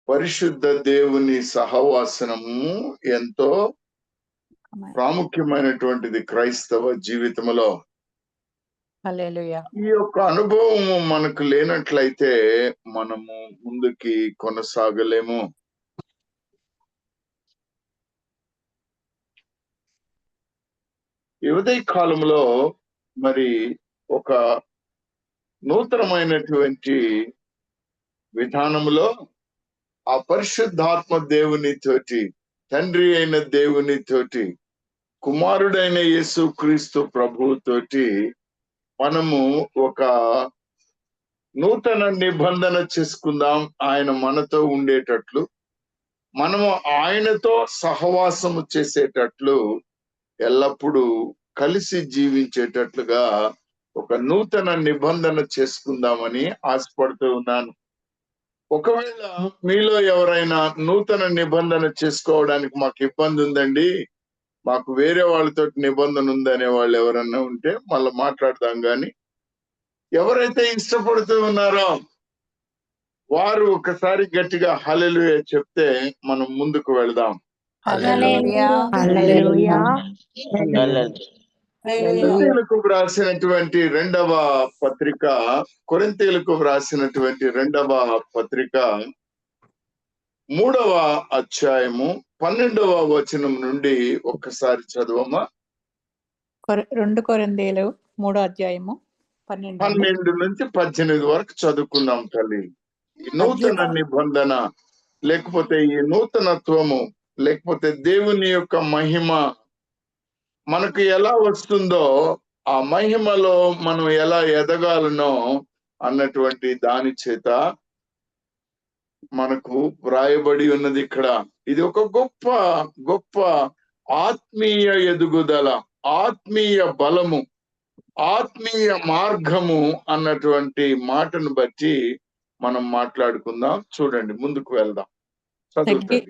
పరిశుద్ధ దేవుని సహవాసనము ఎంతో ప్రాముఖ్యమైనటువంటిది క్రైస్తవ జీవితంలో. హల్లెలూయా. ఈ యొక్క అనుభవము మనకు లేనట్లయితే మనము ముందుకి కొనసాగలేము. ఈ ఉదయ కాలంలో మరి ఒక నూతనమైనటువంటి విధానంలో ఆ పరిశుద్ధాత్మ దేవుని తోటి, తండ్రి అయిన దేవుని తోటి, కుమారుడైన యేసు క్రీస్తు ప్రభువుతోటి మనము ఒక నూతన నిబంధన చేసుకుందాం. ఆయన మనతో ఉండేటట్లు, మనము ఆయనతో సహవాసము చేసేటట్లు, ఎల్లప్పుడూ కలిసి జీవించేటట్లుగా ఒక నూతన నిబంధన చేసుకుందామని ఆశపడుతూ ఉన్నాను. ఒకవేళ మీలో ఎవరైనా నూతన నిబంధన చేసుకోవడానికి మాకు ఇబ్బంది ఉందండి, మాకు వేరే వాళ్ళతో నిబంధన ఉందనే వాళ్ళు ఎవరన్నా ఉంటే మళ్ళీ మాట్లాడదాం. కానీ ఎవరైతే ఇష్టపడుతూ ఉన్నారో వారు ఒకసారి గట్టిగా హల్లెలూయా చెప్తే మనం ముందుకు వెళదాం. హల్లెలూయా. హల్లెలూయా. కొరింథీయులకు వ్రాసినటువంటి రెండవ పత్రిక, కొరింథీయులకు వ్రాసినటువంటి రెండవ పత్రిక 3వ అధ్యాయము 12వ వచనం నుండి ఒక్కసారి చదవమ్మా. 2 కొరింథీయులు 3వ అధ్యాయము 12 నుంచి 18 వరకు చదువుకుందాం తల్లి. ఈ నూతన నిబంధన లేకపోతే ఈ నూతనత్వము లేకపోతే దేవుని యొక్క మహిమ మనకు ఎలా వస్తుందో, ఆ మహిమలో మనం ఎలా ఎదగాలనో అన్నటువంటి దాని చేత మనకు వ్రాయబడి ఉన్నది ఇక్కడ. ఇది ఒక గొప్ప గొప్ప ఆత్మీయ ఎదుగుదల, ఆత్మీయ బలము, ఆత్మీయ మార్గము అన్నటువంటి మాటను బట్టి మనం మాట్లాడుకుందాం. చూడండి, ముందుకు వెళ్దాం. చదువుతండి.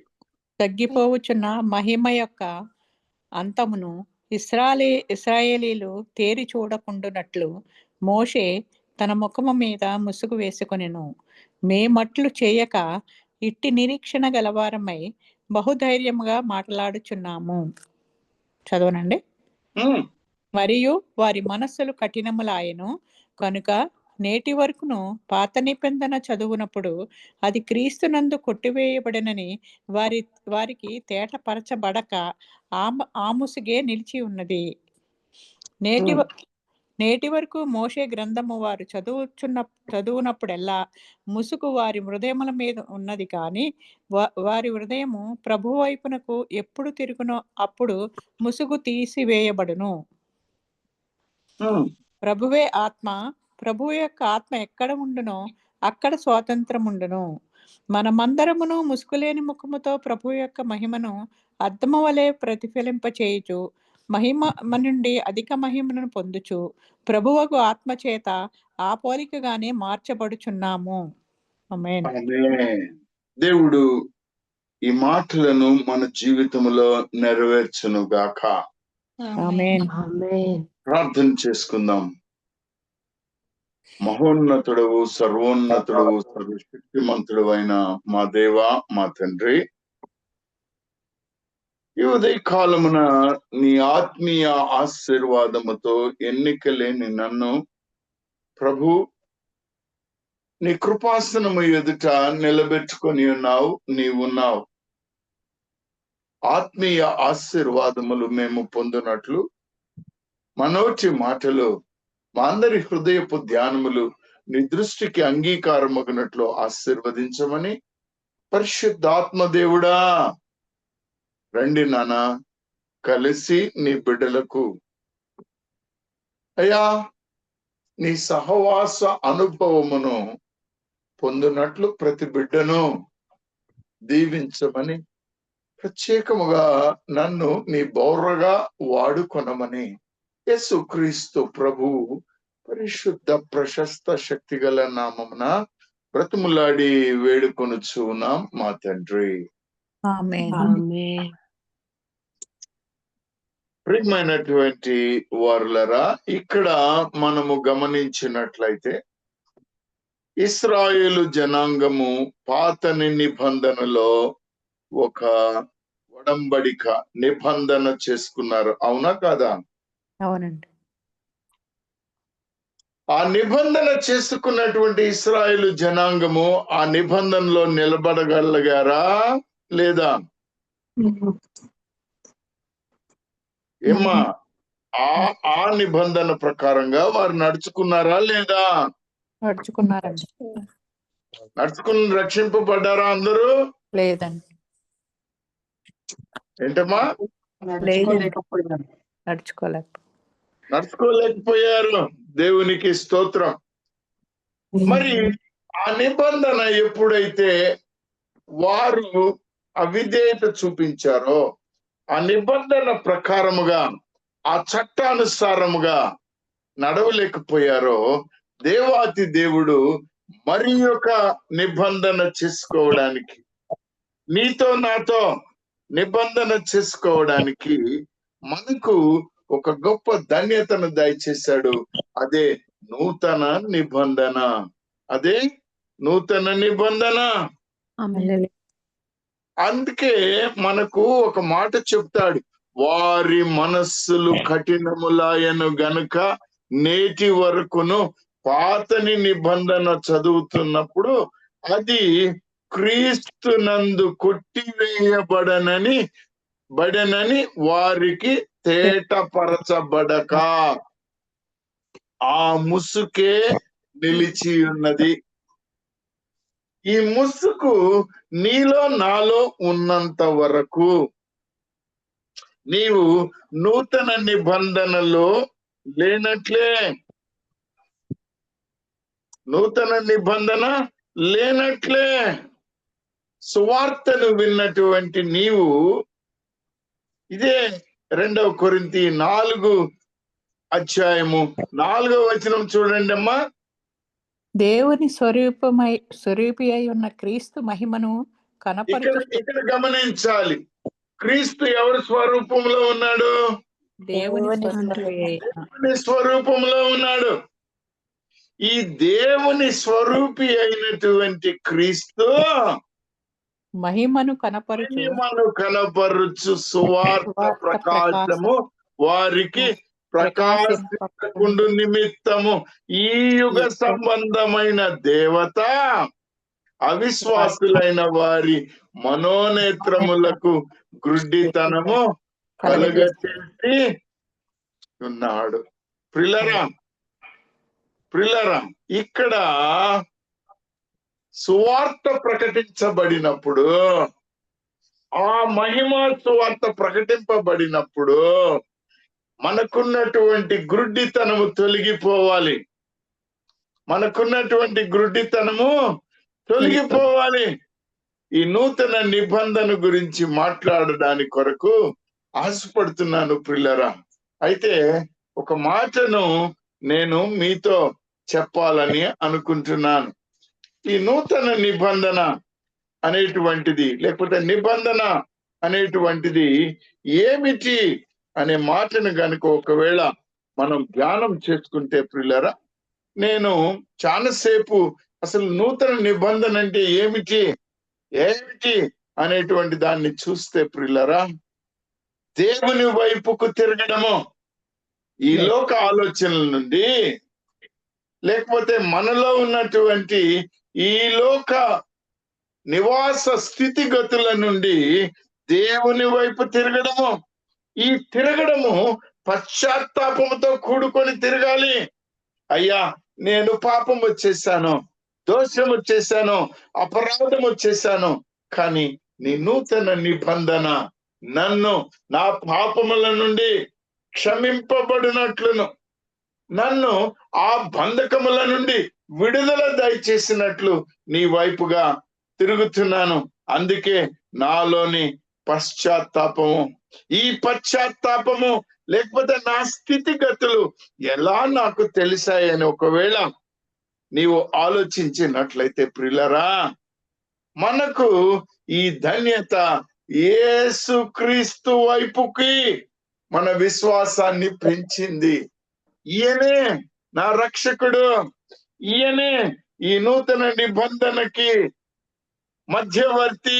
తగ్గిపోవచ్చున్న మహిమ యొక్క అంతమును ఇశ్రాయేలీలు తేరి చూడకుండునట్లు మోషే తన ముఖము మీద ముసుగు వేసుకొనెను. మేమట్లు చేయక ఇట్టి నిరీక్షణ గలవారమై బహుధైర్యముగా మాట్లాడుచున్నాము. చదవనండి. మరియు వారి మనస్సులు కఠినములాయెను కనుక నేటి వరకును పాత నిబంధన చదువునప్పుడు అది క్రీస్తునందు కొట్టివేయబడినని వారికి తేటపరచబడక ఆముసుగే నిలిచి ఉన్నది. నేటి వరకు మోషే గ్రంథము వారు చదువునప్పుడెల్లా ముసుగు వారి హృదయముల మీద ఉన్నది, కానీ వారి హృదయము ప్రభు వైపునకు ఎప్పుడు తిరుగునో అప్పుడు ముసుగు తీసివేయబడును. ప్రభువే ఆత్మ, ప్రభు యొక్క ఆత్మ ఎక్కడ ఉండునో అక్కడ స్వాతంత్రం ఉండును. మనమందరమును ముసుగులేని ముఖముతో ప్రభు యొక్క మహిమను అద్దము వలె ప్రతిఫలింపచేయుచు మహిమ నుండి అధిక మహిమను పొందుచు ప్రభువకు ఆత్మ చేత ఆ పోలికగానే మార్చబడుచున్నాము. ఆమేన్. దేవుడు ఈ మాటలను మన జీవితంలో నెరవేర్చును గాక. ఆమేన్. ప్రార్థన చేసుకుందాం. మహోన్నతుడవు, సర్వోన్నతుడవు, సర్వశక్తిమంతుడు అయిన మా దేవా, మా తండ్రి, ఈ ఉదయ కాలమున నీ ఆత్మీయ ఆశీర్వాదముతో ఎన్నిక లేని నన్ను ప్రభు నీ కృపాసనము ఎదుట నిలబెట్టుకొని ఉన్నావు. నీవున్నావు. ఆత్మీయ ఆశీర్వాదములు మేము పొందినట్లు మనోటి మాటలు, మా అందరి హృదయపు ధ్యానములు నీ దృష్టికి అంగీకారమగినట్లు ఆశీర్వదించమని పరిశుద్ధాత్మ దేవుడా రండి నాన్న, కలిసి నీ బిడ్డలకు అయ్యా నీ సహవాస అనుభవమును పొందినట్లు ప్రతి బిడ్డను దీవించమని, ప్రత్యేకముగా నన్ను నీ బౌర్రగా వాడుకొనమని యేసుక్రీస్తు ప్రభువు పరిశుద్ధ ప్రశస్త శక్తిగల నామమున బ్రతిములాడి వేడుకొనుచున్నాం మా తండ్రి. ఆమేన్. ప్రియమైనటువంటి వారులరా, ఇక్కడ మనము గమనించినట్లయితే ఇశ్రాయేలు జనాంగము పాత నిబంధనలో ఒక ఒడంబడిక నిబంధన చేసుకున్నారు, అవునా కాదా? అవునండి. ఆ నిబంధన చేసుకున్నటువంటి ఇశ్రాయేలు జనాంగము ఆ నిబంధనలో నిలబడగలిగారా లేదా? ఏమ్మా, ఆ నిబంధన ప్రకారంగా వారు నడుచుకున్నారా లేదా? నడుచుకున్నారండి. నడుచుకుని రక్షింపబడ్డారా అందరూ? లేదండి. ఏంటమ్మా? నడుచుకోలేకపోయారు. దేవునికి స్తోత్రం. మరి ఆ నిబంధన ఎప్పుడైతే వారు అవిధేయత చూపించారో, ఆ నిబంధన ప్రకారముగా ఆ చట్టానుసారముగా నడవలేకపోయారో, దేవాతి దేవుడు మరి ఒక నిబంధన చేసుకోవడానికి, నీతో నాతో నిబంధన చేసుకోవడానికి మనకు ఒక గొప్ప ధన్యతను దయచేశాడు. అదే నూతన నిబంధన. అదే నూతన నిబంధన. అందుకే మనకు ఒక మాట చెప్తాడు, వారి మనస్సులు కఠినములాయను గనుక నేటి వరకును పాతని నిబంధన చదువుతున్నప్పుడు అది క్రీస్తునందు కొట్టివేయబడనని వారికి తేటపరచబడక ఆ ముసుకే నిలిచి ఉన్నది. ఈ ముసుగు నీలో నాలో ఉన్నంత వరకు నీవు నూతన నిబంధనలో లేనట్లే. నూతన నిబంధన లేనట్లే. సువార్తను విన్నటువంటి నీవు, ఇదే 2 కొరింథీ 4 అధ్యాయము 4వ వచనం చూడండి అమ్మా. దేవుని స్వరూపి అయి ఉన్న క్రీస్తు మహిమను ఇక్కడ గమనించాలి, క్రీస్తు ఎవరి స్వరూపంలో ఉన్నాడు? దేవుని స్వరూపంలో ఉన్నాడు. ఈ దేవుని స్వరూపి అయినటువంటి క్రీస్తు మహిమను కనపరుచు సువార్త ప్రకాశము వారికి ప్రకాశించకుండు నిమిత్తము ఈ యుగ సంబంధమైన దేవత అవిశ్వాసులైన వారి మనోనేత్రములకు గ్రుడ్డితనము కలుగచేసి ఉన్నాడు. ప్రిలరా, ఇక్కడ సువార్త ప్రకటించబడినప్పుడు, ఆ మహిమ సువార్త ప్రకటింపబడినప్పుడు మనకున్నటువంటి గ్రుడ్డితనము తొలగిపోవాలి. ఈ నూతన నిబంధన గురించి మాట్లాడడానికి కొరకు ఆశపడుతున్నాను ప్రియులారా. అయితే ఒక మాటను నేను మీతో చెప్పాలని అనుకుంటున్నాను. ఈ నూతన నిబంధన అనేటువంటిది, లేకపోతే నిబంధన అనేటువంటిది ఏమిటి అనే మాటను గనుక ఒకవేళ మనం ధ్యానం చేసుకుంటే ప్రియులారా, నేను చాలాసేపు అసలు నూతన నిబంధన అంటే ఏమిటి అనేటువంటి దాన్ని చూస్తే ప్రియులారా, దేవుని వైపుకు తిరగడము, ఈ లోక ఆలోచనల నుండి, లేకపోతే మనలో ఉన్నటువంటి ఈ లోక నివాస స్థితిగతుల నుండి దేవుని వైపు తిరగడము. ఈ తిరగడము పశ్చాత్తాపముతో కూడుకొని తిరగాలి. అయ్యా, నేను పాపం వచ్చేసాను, దోషం వచ్చేసాను, అపరాధం వచ్చేసాను, కానీ నీ నూతన నిబంధన నన్ను నా పాపముల నుండి క్షమింపబడినట్లును, నన్ను ఆ బంధకముల నుండి విడుదల దయచేసినట్లు నీ వైపుగా తిరుగుతున్నాను. అందుకే నాలోని పశ్చాత్తాపము, ఈ పశ్చాత్తాపము లేకపోతే నా స్థితిగతులు ఎలా నాకు తెలిసాయని ఒకవేళ నీవు ఆలోచించినట్లయితే ప్రియులారా, మనకు ఈ ధన్యత యేసుక్రీస్తు వైపుకి మన విశ్వాసాన్ని పెంచింది. ఈయనే నా రక్షకుడు, ఈయనే ఈ నూతన నిబంధనకి మధ్యవర్తి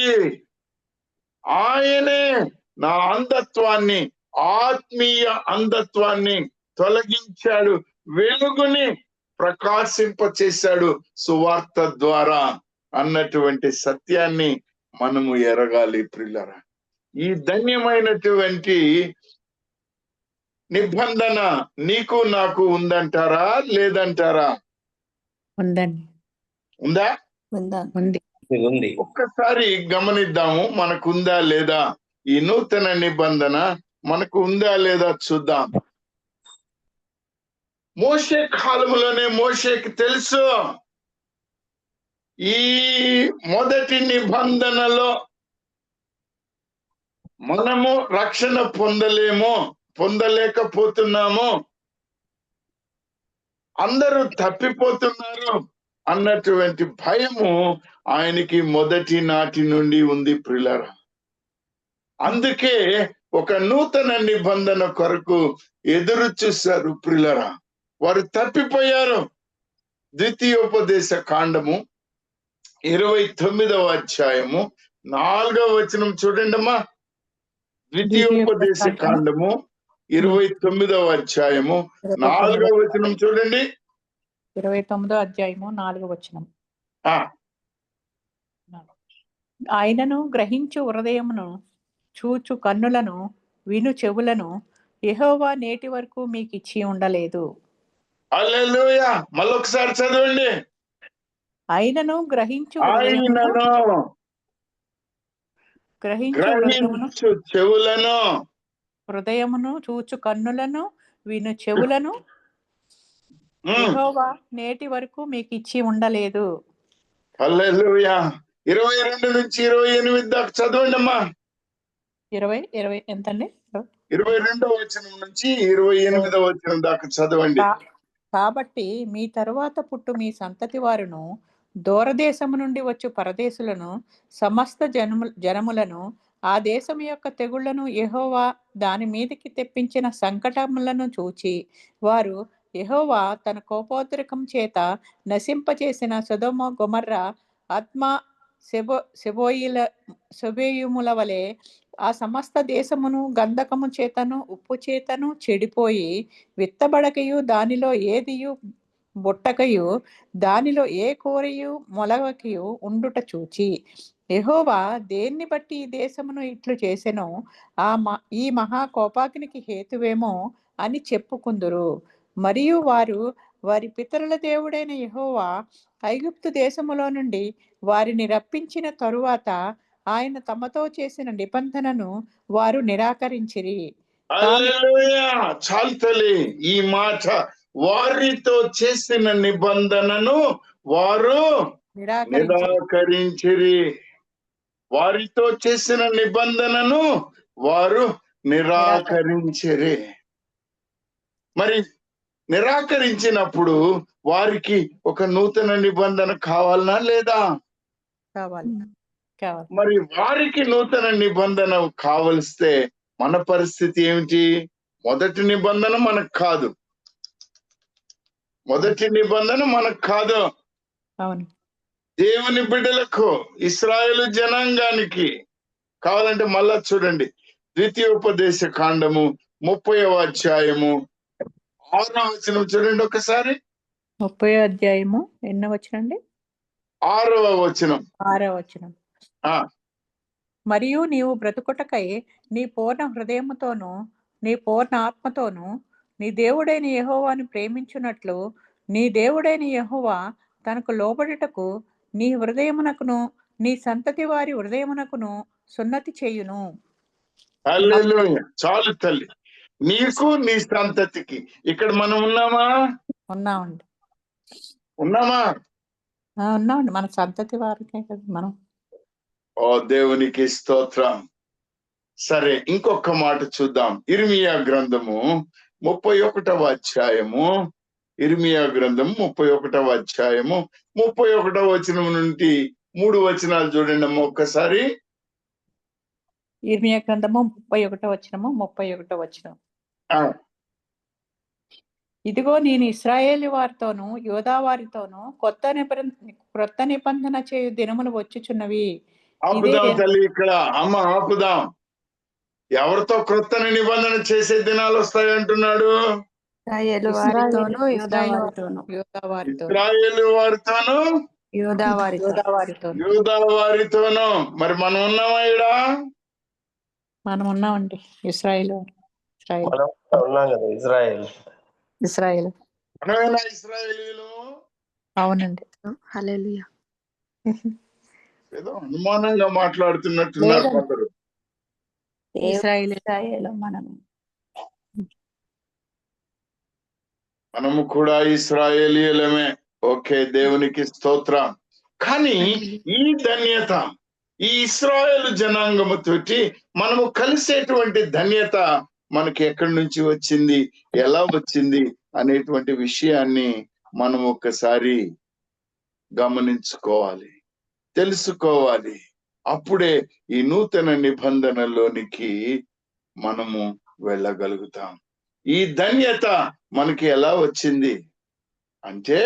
ఆయనే. నా అంధత్వాన్ని, ఆత్మీయ అంధత్వాన్ని తొలగించాడు, వెలుగుని ప్రకాశింపచేశాడు సువార్త ద్వారా అన్నటువంటి సత్యాన్ని మనము ఎరగాలి ప్రియులారా. ఈ ధన్యమైనటువంటి నిబంధన నీకు నాకు ఉందంటారా లేదంటారా? ఉందండి. ఉందా? ఉంది. ఉంది. ఒక్కసారి గమనిద్దాము, మనకుందా లేదా? ఈ నూతన నిబంధన మనకు ఉందా లేదా చూద్దాం. మోషే కాలంలోనే మోషేకి తెలుసు ఈ మొదటి నిబంధనలో మనము రక్షణ పొందలేకపోతున్నాము, అందరూ తప్పిపోతున్నారు అన్నటువంటి భయము ఆయనకి మొదటి నాటి నుండి ఉంది ప్రియులారా. అందుకే ఒక నూతన నిబంధన కొరకు ఎదురు చూశారు ప్రియులారా. వారు తప్పిపోయారు. ద్వితీయోపదేశ కాండము 29వ అధ్యాయము 4వ వచనం చూడండి అమ్మా. ద్వితీయోపదేశ కాండము 29వ అధ్యాయము 4వ వచనం చూడండి. 29వ అధ్యాయము 4వ వచనం. ఆయనను గ్రహించు హృదయమును, చూచు కన్నులను, విను చెవులను యెహోవా నేటి వరకు మీకు ఇచ్చి ఉండలేదు. హల్లెలూయా. మళ్ళొకసారి చదవండి. ఆయనను గ్రహించు చెవులను, హృదయమును, చూచు కన్నులను, విను చెవులను యెహోవా నేటి వరకు మీకు ఇచ్చి ఉండలేదు. హల్లెలూయా. 22 నుంచి 28 దాకా చదవండి అమ్మా. 20 ఎంతండి? 22వ వచనం నుంచి 28వ వచనం దాకా చదవండి. కాబట్టి మీ తరువాత పుట్టు మీ సంతతి వారును, దూరదేశము నుండి వచ్చు పరదేశులను, సమస్త జనములను, ఆ దేశం యొక్క తెగుళ్లను, యెహోవా దాని మీదకి తెప్పించిన సంకటములను చూచి వారు యెహోవా తన కోపోద్రేకం చేత నశింపచేసిన సొదొమ, గొమొర్రా, అద్మా, సెబోయిముల వలె ఆ సమస్త దేశమును గంధకము చేతను ఉప్పు చేతను చెడిపోయి విత్తబడకయు, దానిలో ఏదియు బుట్టకయు, దానిలో ఏ కూరయు మొలవకయు ఉండుట చూచి యెహోవా దేన్ని బట్టి ఈ దేశమును ఇట్లు చేసెనో ఈ మహా కోపాగ్నికి హేతువేమో అని చెప్పుకుందురు. మరియు వారు వారి పితరుల దేవుడైన యెహోవా ఐగుప్తు దేశములో నుండి వారిని రప్పించిన తరువాత ఆయన తమతో చేసిన నిబంధనను వారు నిరాకరించిరి. చాలు తల్లి, ఈ మాట వారితో చేసిన నిబంధనను వారు నిరాకరించిరి. వారితో చేసిన నిబంధనను వారు నిరాకరించిరి. మరి నిరాకరించినప్పుడు వారికి ఒక నూతన నిబంధన కావాలనా లేదా? కావాలి. మరి వారికి నూతన నిబంధన కావలిస్తే మన పరిస్థితి ఏమిటి? మొదటి నిబంధన మనకు కాదు. అవును. దేవుని బిడ్డలకు, ఇశ్రాయేలు జనాంగానికి కావాలంటే మళ్ళా చూడండి. ద్వితీయోపదేశ కాండము 30వ అధ్యాయము 6వ వచనం చూడండి ఒకసారి. 30వ అధ్యాయము ఎన్నో వచనండి? 6వ వచనం. 6వ వచనం. మరియు నీవు బ్రతుకుటకై నీ పూర్ణ హృదయముతోను, నీ పూర్ణ ఆత్మతోను నీ దేవుడైన యెహోవాను ప్రేమించున్నట్లు నీ దేవుడైన యెహోవా తనకు లోబడుటకు నీ హృదయమునకును నీ సంతతి వారి హృదయమునకును సున్నతి చేయును. హల్లెలూయా. చాలు తల్లి, నీకు నీ సంతతికి. ఇక్కడ మనం ఉన్నామా? ఉన్నామండి. ఉన్నామండి. మన సంతతి వారికే కదా మనం. ఓ దేవునికి స్తోత్రం. సరే, ఇంకొక మాట చూద్దాం. ఇర్మియా గ్రంథము 31వ అధ్యాయము. ఇర్మియా గ్రంథం 31వ అధ్యాయము 31వ వచనం నుండి 3 వచనాలు చూడండి అమ్మ ఒక్కసారి. ఇర్మియా గ్రంథము 31వ వచనము 31వ వచనం. ఇదిగో నేను ఇశ్రాయేలు వారితోనూ యోధా వారితోనూ క్రొత్త నిబంధన చేయు దినములు వచ్చుచున్నవి. ఇదే ఆపుదాం తల్లి, ఇక్కడ అమ్మ ఆపుదాం. ఎవరితో క్రొత్త నిబంధన చేసే దినాలు వస్తాయి అంటున్నాడు? ఇశ్రాయేలు వారితోనూ యూదా వారితోనూ యోధా వారితో ఇశ్రాయేలు వారితోను యూదా వారితో యోధా వారితో యూదా వారితోను. మరి మనం ఉన్నామా ఈడ? మనం ఉన్నామండి. ఇశ్రాయేల్ మనం ఉన్నాం కదా ఇజ్రాయెల్. ఇశ్రాయేల్ మనమేనా ఇశ్రాయేలీలు? అవునండి. హల్లెలూయా. ఏదో అనుమానంగా మాట్లాడుతున్నట్టున్నారు లేదండి. కొందరు. ఇశ్రాయేల్ ఇశ్రాయేలు మనం. మనము కూడా ఇశ్రాయేలీయులమే. ఓకే, దేవునికి స్తోత్రం. కానీ ఈ ధన్యత, ఈ ఇశ్రాయేలు జనాంగముతోటి మనము కలిసేటువంటి ధన్యత మనకి ఎక్కడి నుంచి వచ్చింది, ఎలా వచ్చింది అనేటువంటి విషయాన్ని మనం ఒక్కసారి గమనించుకోవాలి, తెలుసుకోవాలి. అప్పుడే ఈ నూతన నిబంధనలోనికి మనము వెళ్ళగలుగుతాం. ఈ ధన్యత మనకి ఎలా వచ్చింది అంటే,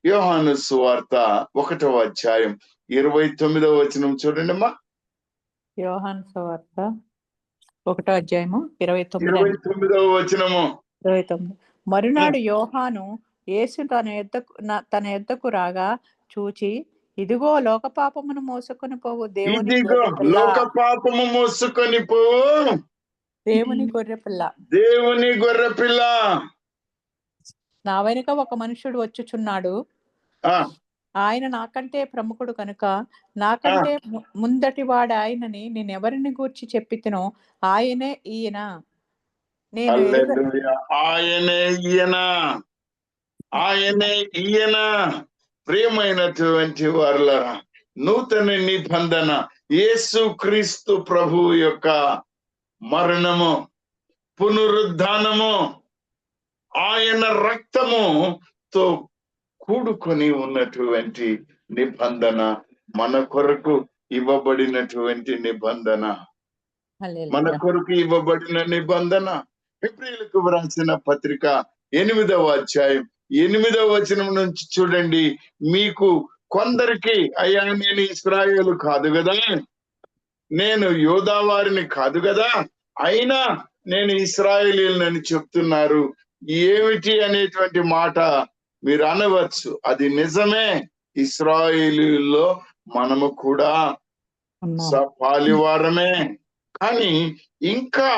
యోహాను సువార్త 1వ అధ్యాయం 29వ వచనం చూడండి అమ్మా. యోహాను సువార్త 1వ అధ్యాయము 29 29వ వచనము. 29. మరునాడు యోహాను యేసు తన యొద్దకు రాగా చూచి, ఇదిగో లోక పాపమును మోసుకొని పోవు దేవుని ఇదిగో గొర్రెపిల్ల, లోక పాపము మోసుకొని పోవు దేవుని గొర్రెపిల్ల. దేవుని గొర్రెపిల్ల. నా వెనుక ఒక మనుషుడు వచ్చుచున్నాడు, ఆ ఆయన నాకంటే ప్రముఖుడు కనుక నాకంటే ముందటి వాడు ఆయనని నేనెవరిని గూర్చి చెప్పితినో ఆయనే ఈయన. నేను హల్లెలూయా. ఆయనే ఈయన, ఆయనే ఈయన. ప్రియమైనటువంటి వారులారా, నూతన నిబంధన యేసు క్రీస్తు ప్రభువు యొక్క మరణము, పునరుద్ధానము, ఆయన రక్తముతో కూడుకొని ఉన్నటువంటి నిబంధన, మన కొరకు ఇవ్వబడినటువంటి నిబంధన, మన కొరకు ఇవ్వబడిన నిబంధన. హెబ్రీయులకు వ్రాసిన పత్రిక 8వ అధ్యాయం 8వ వచనం నుంచి చూడండి. మీకు కొందరికి, అయ్యా నేను ఇశ్రాయేలు కాదు కదా, నేను యోధా వారిని కాదు కదా, అయినా నేను ఇశ్రాయేలీయులని చెప్తున్నారు, ఏమిటి అనేటువంటి మాట మీరు అనవచ్చు. అది నిజమే, ఇశ్రాయేలీయుల్లో మనము కూడా పాలివారమే. కానీ ఇంకా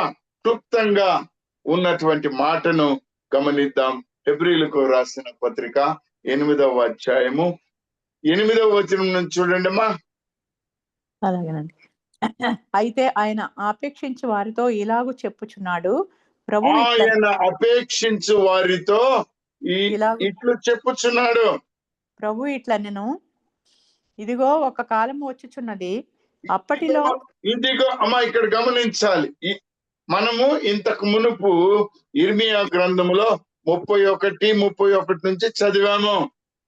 క్లుప్తంగా ఉన్నటువంటి మాటను గమనిద్దాం. హెబ్రీయులకు రాసిన పత్రిక 8వ అధ్యాయము 8వ వచనం నుంచి చూడండి అమ్మా. అలాగేనండి. అయితే ఆయన ఆపేక్షించి వారితో ఇలాగూ చెప్పుచున్నాడు, ఆయన అపేక్షించు వారితో ఇట్లు చెప్పుచున్నాడు. ప్రభు ఇట్లా నేను, ఇదిగో ఒక కాలము వచ్చుచున్నది, అప్పటిలో ఇదిగో అమ్మా, ఇక్కడ గమనించాలి. మనము ఇంతకు మునుపు ఇర్మియా గ్రంథములో 31 నుంచి చదివాము.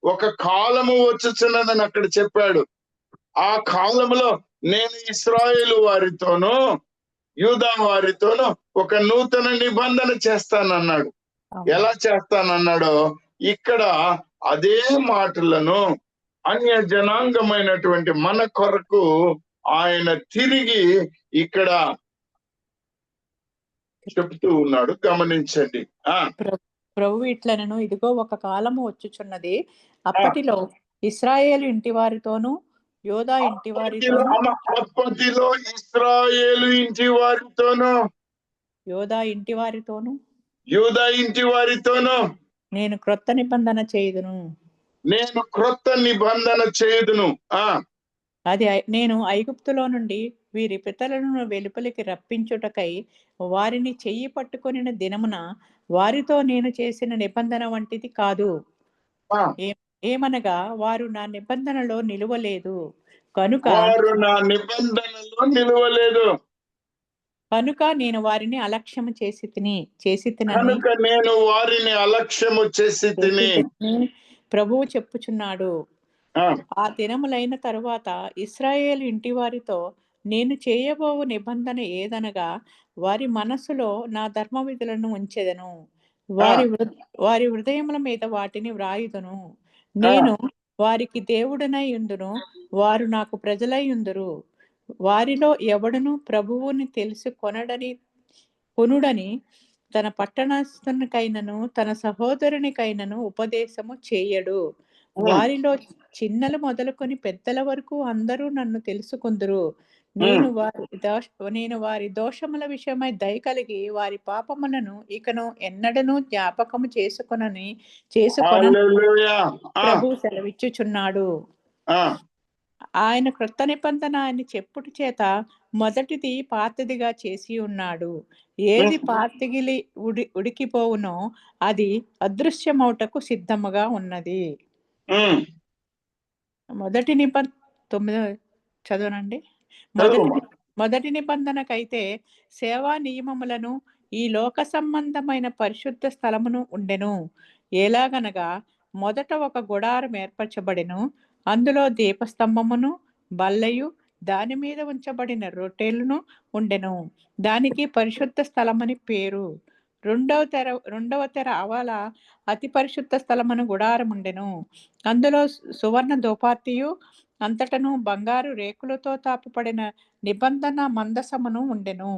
ఒక కాలము వచ్చుచున్నదని అక్కడ చెప్పాడు. ఆ కాలములో నేను ఇశ్రాయేలు వారితోనూ యూదా వారితోనూ ఒక నూతన నిబంధన చేస్తానన్నాడు. ఎలా చేస్తానన్నాడో ఇక్కడ అదే మాటలను అన్య జనాంగమైనటువంటి మన కొరకు ఆయన తిరిగి ఇక్కడ చెప్తూ ఉన్నాడు. గమనించండి. ప్రభు ఇట్లనను, ఇదిగో ఒక కాలము వచ్చుచున్నది, అప్పటిలో ఇశ్రాయేలు ఇంటి వారితోనూ యోధా ఇంటి వారితోనూ అప్పటిలో ఇశ్రాయేలు ఇంటి వారితోనూ యోధా ఇంటి వారితోనూ యూదా ఇంటి వారితోనూ నేను క్రొత్త నిబంధన చేయుదును. నేను క్రొత్త నిబంధన చేయుదును. అది నేను ఐగుప్తులో నుండి వీరి పితరులను వెలుపలికి రప్పించుటకై వారిని చెయ్యి పట్టుకొనిన దినమున వారితో నేను చేసిన నిబంధన వంటిది కాదు. ఏమనగా వారు నా నిబంధనలో నిలువలేదు కనుక నేను వారిని అలక్ష్యము చేసి తిని ప్రభువు చెప్పుచున్నాడు. ఆ దినములైన తరువాత ఇశ్రాయేలు ఇంటి వారితో నేను చేయబోవు నిబంధన ఏదనగా, వారి మనస్సులో నా ధర్మ విధులను ఉంచెదను, వారి హృదయముల మీద వాటిని వ్రాయుదును. నేను వారికి దేవుడనై ఉందును, వారు నాకు ప్రజలై ఉందురు. వారిలో ఎవడును ప్రభువుని తెలిసి కొనుడని తన పట్టణస్థునికైనను తన సహోదరునికైనను ఉపదేశము చేయడు. వారిలో చిన్నలు మొదలుకొని పెద్దల వరకు అందరూ నన్ను తెలుసుకుందురు. నేను వారి దోషముల విషయమై దయ కలిగి వారి పాపములను ఇకను ఎన్నడను జ్ఞాపకము చేసుకొనని ప్రభు సెలవిచ్చుచున్నాడు. ఆయన క్రొత్త నిబంధన అని చెప్పుట చేత మొదటిది పాతదిగా చేసి ఉన్నాడు. ఏది పాతగిలి ఉడికిపోవునో అది అదృశ్యమౌటకు సిద్ధముగా ఉన్నది. మొదటి నిబంధన 9 చదవనండి. మొదటి నిబంధనకైతే సేవా నియమములను ఈ లోక సంబంధమైన పరిశుద్ధ స్థలమును ఉండెను. ఎలాగనగా మొదట ఒక గుడారం ఏర్పరచబడెను. అందులో దీపస్తంభమును బల్లయు దాని మీద ఉంచబడిన రొట్టెలను ఉండెను. దానికి పరిశుద్ధ స్థలమని పేరు. రెండవ తెర అవల అతి పరిశుద్ధ స్థలమును గుడారం ఉండెను. అందులో సువర్ణ దోపార్తియు అంతటను బంగారు రేకులతో తాపబడిన నిబంధన మందసమును ఉండెను.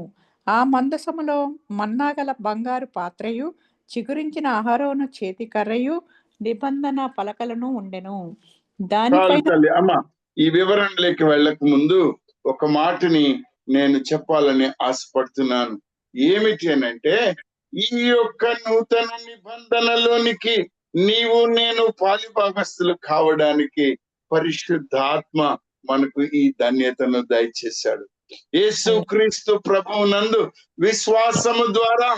ఆ మందసములో మన్నాగల బంగారు పాత్రయు చిగురించిన అహరోను చేతి కర్రయు నిబంధన పలకలను ఉండెను. దానిపైన ఈ వివరణలోకి వెళ్ళక ముందు ఒక మాటని నేను చెప్పాలని ఆశపడుతున్నాను. ఏమిటి అనంటే, ఈ యొక్క నూతన నిబంధనలోనికి నీవు నేను పాలిభాగస్తులు కావడానికి పరిశుద్ధాత్మ మనకు ఈ ధన్యతను దయచేశాడు. యేసుక్రీస్తు ప్రభువునందు విశ్వాసము ద్వారా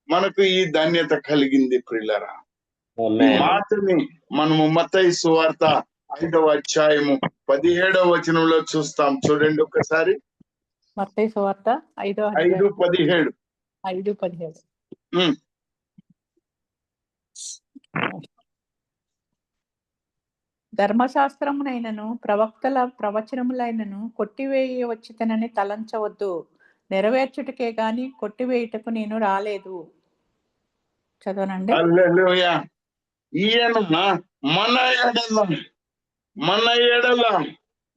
మనకు ఈ ధన్యత కలిగింది. ప్రియులరా, ఈ మాటని మనము మత్తయి సువార్త 5వ అధ్యాయము 17వ వచనంలో చూస్తాం. చూడండి ఒకసారి. మత్తయి సువార్త 5:17. ధర్మశాస్త్రమునైనను ప్రవక్తల ప్రవచనములైనను కొట్టివేయవచ్చునని తలంచవద్దు. నెరవేర్చుటకే గాని కొట్టివేయుటకు నేను రాలేదు. చదవనండి. హల్లెలూయా. ఈయన మన ఎడల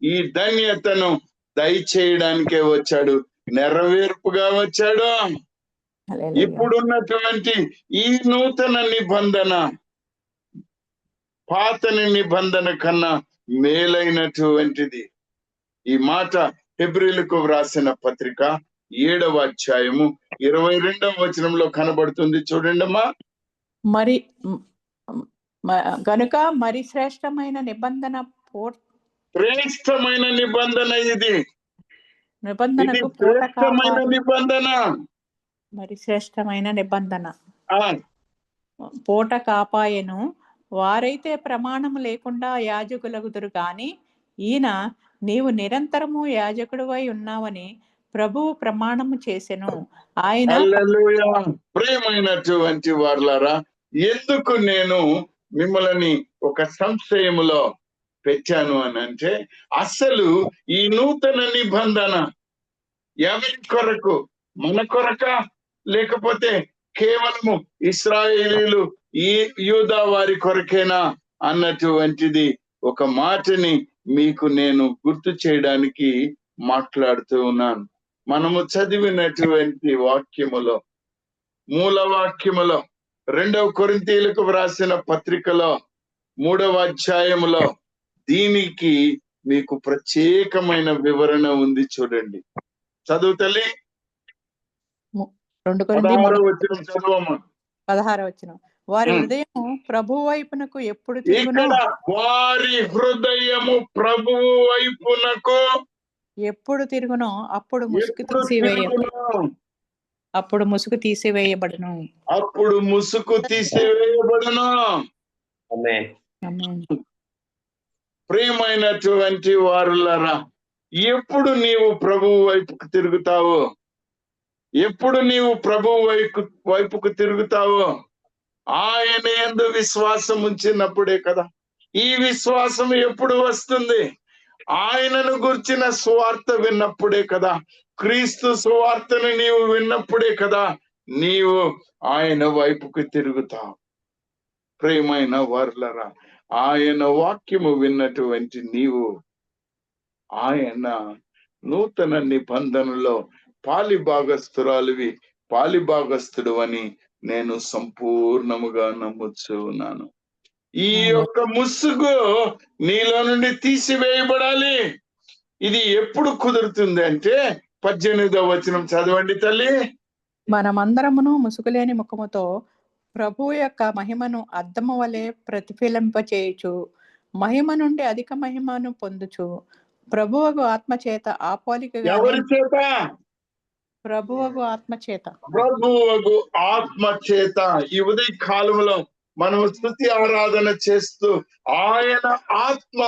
ఈ ధన్యతను దయచేయడానికే వచ్చాడు, నెరవేర్పుగా వచ్చాడు. ఇప్పుడున్నటువంటి ఈ నూతన నిబంధన పాతని నిబంధన కన్నా మేలైనటువంటిది. ఈ మాట హెబ్రీయులకు వ్రాసిన పత్రిక 7వ అధ్యాయము 22వ వచనంలో కనబడుతుంది. చూడండమ్మా. గనుక మరి శ్రేష్టమైన నిబంధన ఇది. నిబంధనకు శ్రేష్టమైన నిబంధన, మరి శ్రేష్టమైన నిబంధన పూట కాపాయను. వారైతే ప్రమాణము లేకుండా యాజకులగుదురు గాని ఈయన నీవు నిరంతరము యాజకుడివై ఉన్నావని ప్రభువు ప్రమాణము చేసెను. ఆయన ప్రియమైనటువంటి వారులారా, ఎందుకు నేను మిమ్మల్ని ఒక సంశయములో పెట్టాను అని అంటే, అసలు ఈ నూతన నిబంధన ఎవరి కొరకు? మన కొరక, లేకపోతే కేవలము ఇశ్రాయేలీలు ఈ యూదా వారి కొరకేనా అన్నటువంటిది ఒక మాటని మీకు నేను గుర్తు చేయడానికి మాట్లాడుతూ ఉన్నాను. మనము చదివినటువంటి వాక్యములో, మూల వాక్యములో, 2వ కొరింథీయులకు వ్రాసిన పత్రికలో 3వ అధ్యాయములో దీనికి మీకు ప్రత్యేకమైన వివరణ ఉంది. చూడండి, చదువు తల్లి. 16వ వచనం చదవమ్మా. 16వ వచనం. వారి హృదయము ప్రభువు వైపునకు ఎప్పుడు తిరుగునో, వారి హృదయము ప్రభువు వైపునకు ఎప్పుడు తిరుగునో అప్పుడు ముసుగు తీసివేయబడును. అప్పుడు ముసుగు తీసివేయబడును. ప్రియమైనటువంటి వారులారా, ఎప్పుడు నీవు ప్రభువు వైపుకు తిరుగుతావో, ఎప్పుడు నీవు ప్రభువు వైపుకు తిరుగుతావో ఆయన యందు విశ్వాసం ఉంచినప్పుడే కదా. ఈ విశ్వాసం ఎప్పుడు వస్తుంది? ఆయనను గుర్చిన సువార్త విన్నప్పుడే కదా. క్రీస్తు సువార్తను నీవు విన్నప్పుడే కదా నీవు ఆయన వైపుకు తిరుగుతావు. ప్రియమైన వర్లరా, ఆయన వాక్యము విన్నటువంటి నీవు ఆయన నూతన నిబంధనలో పాలిభాగస్తుడు అని నేను సంపూర్ణముగా నమ్ముచూ ఉన్నాను. ఈ యొక్క ముసుగు నీలో నుండి తీసివేయబడాలి. ఇది ఎప్పుడు కుదురుతుంది అంటే 18వ వచనం చదవండి తల్లి. మనమందరమును ముసుగులేని ముఖముతో ప్రభువు యొక్క మహిమను అద్దము వలె ప్రతిఫలింపచేయుచు మహిమ నుండి అధిక మహిమను పొందుచు ప్రభువగు ఆత్మచేత ఆ పోలికగా ఎవరి చేత? ప్రభువగు ఆత్మచేత ప్రభువగు ఆత్మచేత. ఈ ఉదయ కాలంలో మనం స్తుతి ఆరాధన చేస్తూ ఆయన ఆత్మ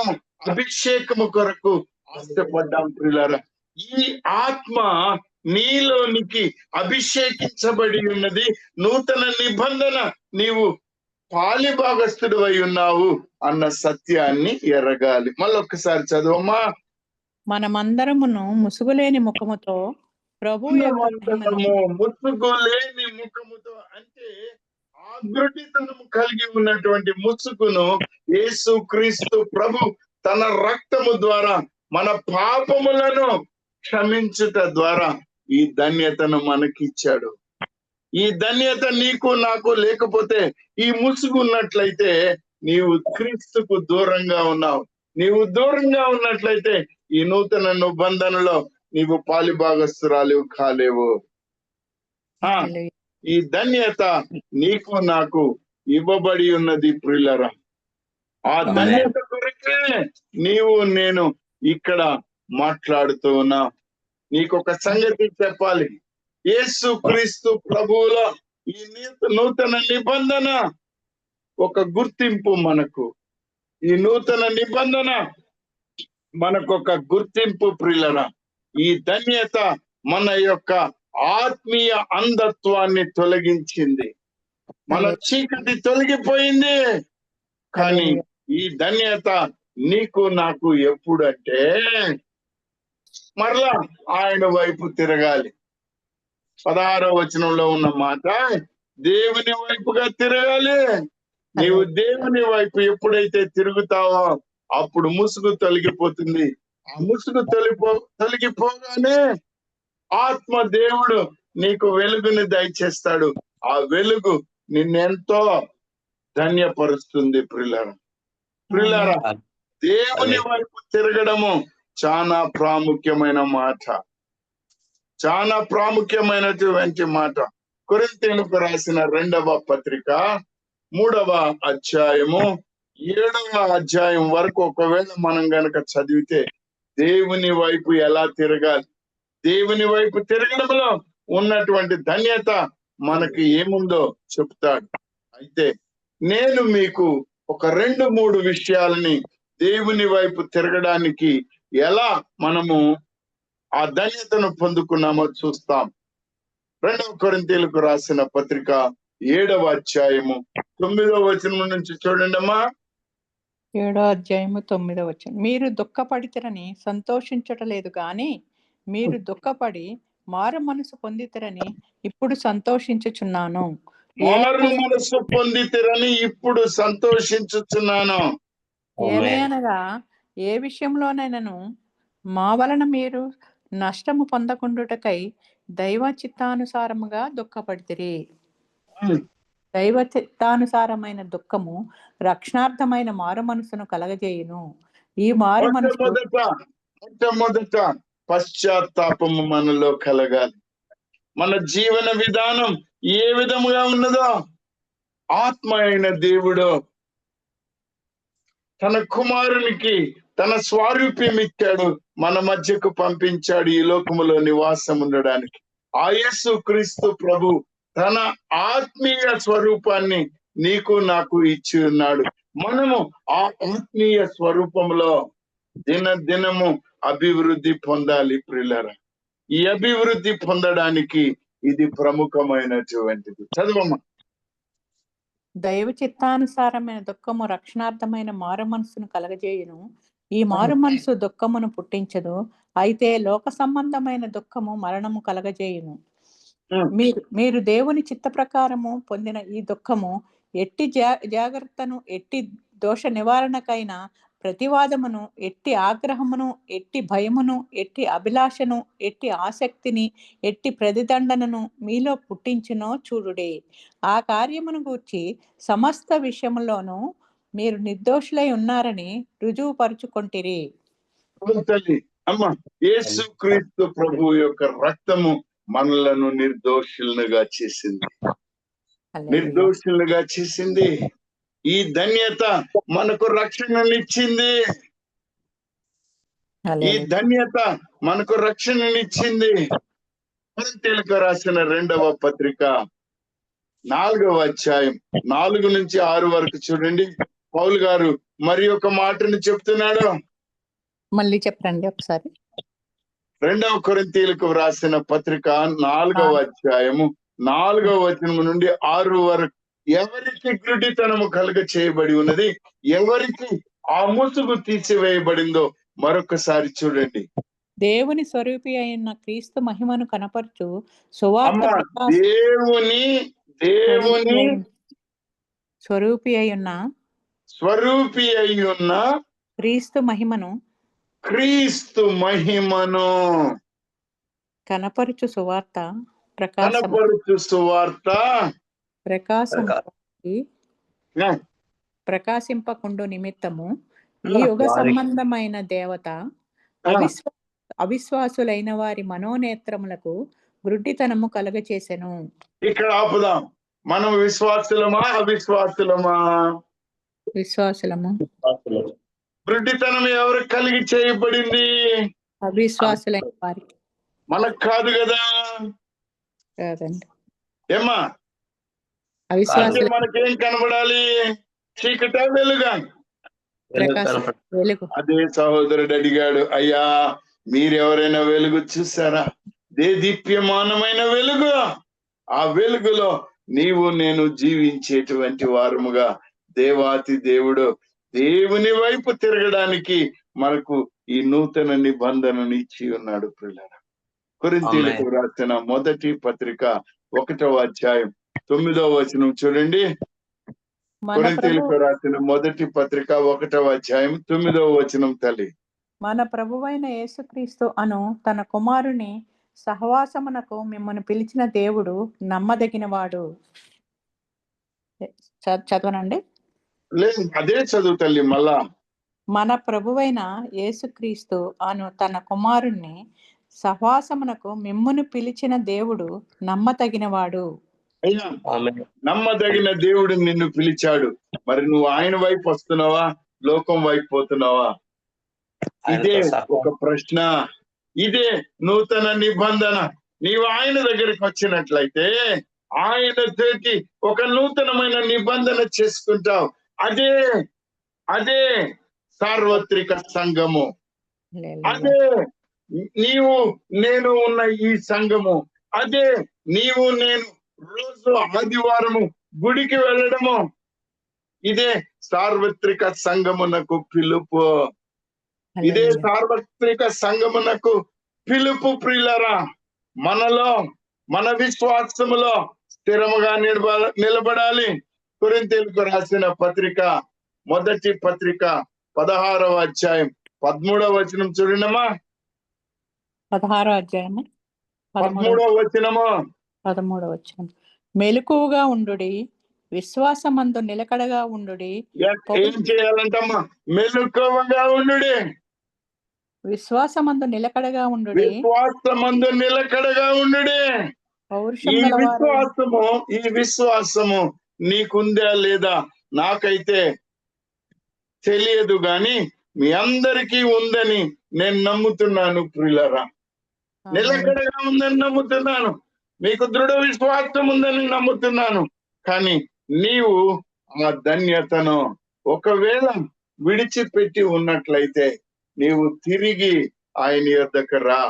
అభిషేకము కొరకు ఆశపడ్డాం ప్రియులారా. ఈ ఆత్మ నీలోనికి అభిషేకించబడి ఉన్నది. నూతన నిబంధన నీవు పాలిభాగస్తుడు అయి ఉన్నావు అన్న సత్యాన్ని ఎరగాలి. మళ్ళొక్కసారి చదవమ్మా. మనమందరమును ముసుగులేని ముఖముతో ప్రభువు యొక్క మహిమను ముసుగులేని ముఖముతో అంటే ఆగృటితనము కలిగి ఉన్నటువంటి ముసుగును యేసు క్రీస్తు ప్రభు తన రక్తము ద్వారా మన పాపములను క్షమించుట ద్వారా ఈ ధన్యతను మనకిచ్చాడు. ఈ ధన్యత నీకు నాకు లేకపోతే, ఈ ముసుగు ఉన్నట్లయితే నీవు క్రీస్తుకు దూరంగా ఉన్నావు. నీవు దూరంగా ఉన్నట్లయితే ఈ నూతన నిబంధనలో నీవు పాలిభాగస్తురాలు కాలేవు. ఈ ధన్యత నీకు నాకు ఇవ్వబడి ఉన్నది ప్రియులరా. ఆ ధన్యత కొరకే నీవు నేను ఇక్కడ మాట్లాడుతూ ఉన్నా. నీకొక సంగతి చెప్పాలి. యేసు క్రీస్తు ప్రభువులో ఈ నూతన నిబంధన ఒక గుర్తింపు మనకు. ఈ నూతన నిబంధన మనకొక గుర్తింపు ప్రియులరా. ఈ ధన్యత మన యొక్క ఆత్మీయ అంధత్వాన్ని తొలగించింది. మన చీకటి తొలగిపోయింది. కానీ ఈ ధన్యత నీకు నాకు ఎప్పుడంటే మరలా ఆయన వైపు తిరగాలి. 16వ వచనంలో ఉన్న మాట, దేవుని వైపుగా తిరగాలి. నీవు దేవుని వైపు ఎప్పుడైతే తిరుగుతావో అప్పుడు ముసుగు తొలగిపోతుంది. ఆ ముసుగు తొలగిపోగానే ఆత్మ దేవుడు నీకు వెలుగుని దయచేస్తాడు. ఆ వెలుగు నిన్నెంతో ధన్యపరుస్తుంది ప్రియులారా. దేవుని వైపు తిరగడము చాలా ప్రాముఖ్యమైన మాట. చాలా ప్రాముఖ్యమైనటువంటి మాట. కొరింథీయులకు రాసిన 2వ పత్రిక 3వ అధ్యాయము 7వ అధ్యాయం వరకు ఒకవేళ మనం గనక చదివితే దేవుని వైపు ఎలా తిరగాలి, దేవుని వైపు తిరగడంలో ఉన్నటువంటి ధన్యత మనకి ఏముందో చెప్తాడు. అయితే నేను మీకు ఒక 2-3 విషయాలని దేవుని వైపు తిరగడానికి ఎలా మనము ఆ ధన్యతను పొందుకున్నామో చూస్తాం. 2వ కొరింథీయులకు రాసిన పత్రిక 7వ అధ్యాయము 9వ వచనం నుంచి చూడండి అమ్మా. 7వ అధ్యాయము 9వ వచనం. మీరు దుఃఖపడితరని సంతోషించటలేదు గాని మీరు దుఃఖపడి మారు మనసు పొందితరని ఇప్పుడు సంతోషించుచున్నాను. మారు మనసు పొందితరని ఇప్పుడు సంతోషించుచున్నాను. ఏలయనగా ఏ విషయంలోనైనాను మా వలన మీరు నష్టము పొందకుండుటకై దైవ చిత్తానుసారముగా దుఃఖపడితిరి. దైవ చిత్తానుసారమైన దుఃఖము రక్షణార్థమైన మారు మనసును కలగజేయును. ఈ మారు మనసు మొట్టమొదట పశ్చాత్తాపము మనలో కలగాలి. మన జీవన విధానం ఏ విధముగా ఉన్నదో ఆత్మ అయిన దేవుడు తన కుమారునికి తన స్వారూప్యం ఇచ్చాడు, మన మధ్యకు పంపించాడు ఈ లోకములో నివాసం ఉండడానికి. ఆ యేసు క్రీస్తు ప్రభు తన ఆత్మీయ స్వరూపాన్ని నీకు నాకు ఇచ్చి ఉన్నాడు. మనము ఆ ఆత్మీయ స్వరూపంలో దినము అభివృద్ధి పొందాలి ప్రియులారా. ఈ అభివృద్ధి పొందడానికి ఇది ప్రముఖమైనటువంటిది. చదవమ్మా. దైవ చిత్తానుసారమైన దుఃఖము రక్షణార్థమైన మారు మనసును కలగజేయును. ఈ మారు మనసు దుఃఖమును పుట్టించదు, అయితే లోక సంబంధమైన దుఃఖము మరణము కలగజేయును. మీరు దేవుని చిత్త ప్రకారము పొందిన ఈ దుఃఖము ఎట్టి జాగ్రత్తను, ఎట్టి దోష నివారణకైన ప్రతివాదమును, ఎట్టి ఆగ్రహమును, ఎట్టి భయమును, ఎట్టి అభిలాషను, ఎట్టి ఆసక్తిని, ఎట్టి ప్రతిదండనను మీలో పుట్టించునో చూడుడే. ఆ కార్యమును గూర్చి సమస్త విషయములోనూ మీరు నిర్దోషులై ఉన్నారని రుజువుపరుచుకొంటిరి. తల్లి అమ్మ, యేసు క్రీస్తు ప్రభు యొక్క రక్తము మనలను నిర్దోషులుగా చేసింది, నిర్దోషులుగా చేసింది. ఈ ధన్యత మనకు రక్షణనిచ్చింది, ఈ ధన్యత మనకు రక్షణనిచ్చింది. కొరింథీయులకు రాసిన 2వ పత్రిక 4వ అధ్యాయం 4 నుంచి 6 వరకు చూడండి. పౌలు గారు మరి ఒక మాటను చెప్తున్నాడు. మళ్ళీ చెప్పండి ఒకసారి. 2వ కొరింథీయులకు రాసిన పత్రిక 4వ అధ్యాయము 4వ వచనం నుండి 6 వరకు. ఎవరికి గుడ్డితనము కలుగ చేయబడి ఉన్నది, ఎవరికి ఆ ముసుగు తీసివేయబడిందో మరొకసారి చూడండి. దేవుని స్వరూపి అయిన క్రీస్తు మహిమను కనపరచు సువార్త దేవుని స్వరూపి అయి ఉన్న క్రీస్తు మహిమను కనపరచు సువార్త ప్రకాశింపకుండు నిమిత్తము ఈ యుగ సంబంధమైన దేవత అవిశ్వాసులైన వారి మనోనేత్రములకు గుడ్డితనము కలుగచేసెను. ఇక్కడ ఆపుదాం. మనం విశ్వాసులమా అవిశ్వాసులమా? విశ్వాసులము. గుడ్డితనం ఎవరికి కలిగి చేయబడింది? అవిశ్వాసులైన వారికి. మనకు కాదు కదా. కాదండి. ఏమ్మా, మనకేం కనబడాలి? చీకట వెలుగా? అదే సహోదరుడు అడిగాడు, అయ్యా మీరెవరైనా వెలుగు చూసారా? దీప్యమానమైన వెలుగు. ఆ వెలుగులో నీవు నేను జీవించేటువంటి వారముగా దేవాతి దేవుడు దేవుని వైపు తిరగడానికి మనకు ఈ నూతన నిబంధనను ఇచ్చి ఉన్నాడు. పిల్లల కొరింథీయులకు రాసిన మొదటి పత్రిక 1వ అధ్యాయం 9వ వచనం చూడండి. కొరింథీయులకు రాసిన మొదటి పత్రిక 1వ అధ్యాయం 9వ వచనం. తల్లి, మన ప్రభువైన యేసుక్రీస్తు అను తన కుమారుని సహవాసమునకు మిమ్మల్ని పిలిచిన దేవుడు నమ్మదగినవాడు. చదవనండి. లేదు, అదే చదువు తల్లి. మళ్ళా మన ప్రభువైన యేసుక్రీస్తు అను తన కుమారుణ్ణి సహవాసమునకు మిమ్మును పిలిచిన దేవుడు నమ్మదగినవాడు. అయ్యా, నమ్మదగిన దేవుడు నిన్ను పిలిచాడు. మరి నువ్వు ఆయన వైపు వస్తున్నావా, లోకం వైపు పోతున్నావా? ఇదే ఒక ప్రశ్న. ఇదే నూతన నిబంధన. నీవు ఆయన దగ్గరికి వచ్చినట్లయితే ఆయన తోటి ఒక నూతనమైన నిబంధన చేసుకుంటావు. అదే సార్వత్రిక సంఘము. అదే నీవు నేను ఉన్న ఈ సంఘము. అదే నీవు నేను రోజు ఆదివారము గుడికి వెళ్ళడము. ఇదే సార్వత్రిక సంఘమునకు పిలుపు. ఇదే సార్వత్రిక సంఘమునకు పిలుపు. ప్రియులరా, మనలో మన విశ్వాసములో స్థిరముగా నిలబడాలి. కొరింథీయులకు రాసిన పత్రిక మొదటి పత్రిక 16వ అధ్యాయం 13వ వచనం చూడండమ్మా. 16వ అధ్యాయము 13వ వచనము. 13వ వచనం. మెలకువగా ఉండుడి, విశ్వాసమందు నిలకడగా ఉండుడి. ఏం చేయాలంటమ్మా? మెలకువగా ఉండుడి, విశ్వాసమందు నిలకడగా ఉండుడి. విశ్వాసమందు నిలకడగా ఉండుడి. ఈ విశ్వాసము నీకుందా లేదా నాకైతే తెలియదు, గాని మీ అందరికీ ఉందని నేను నమ్ముతున్నాను. ప్రియులరా, నిలకడగా ఉందని నమ్ముతున్నాను. మీకు దృఢ విశ్వాసం ఉందని నమ్ముతున్నాను. కానీ నీవు ఆ ధన్యతను ఒకవేళ విడిచిపెట్టి ఉన్నట్లయితే నీవు తిరిగి ఆయన యొద్దకు రా.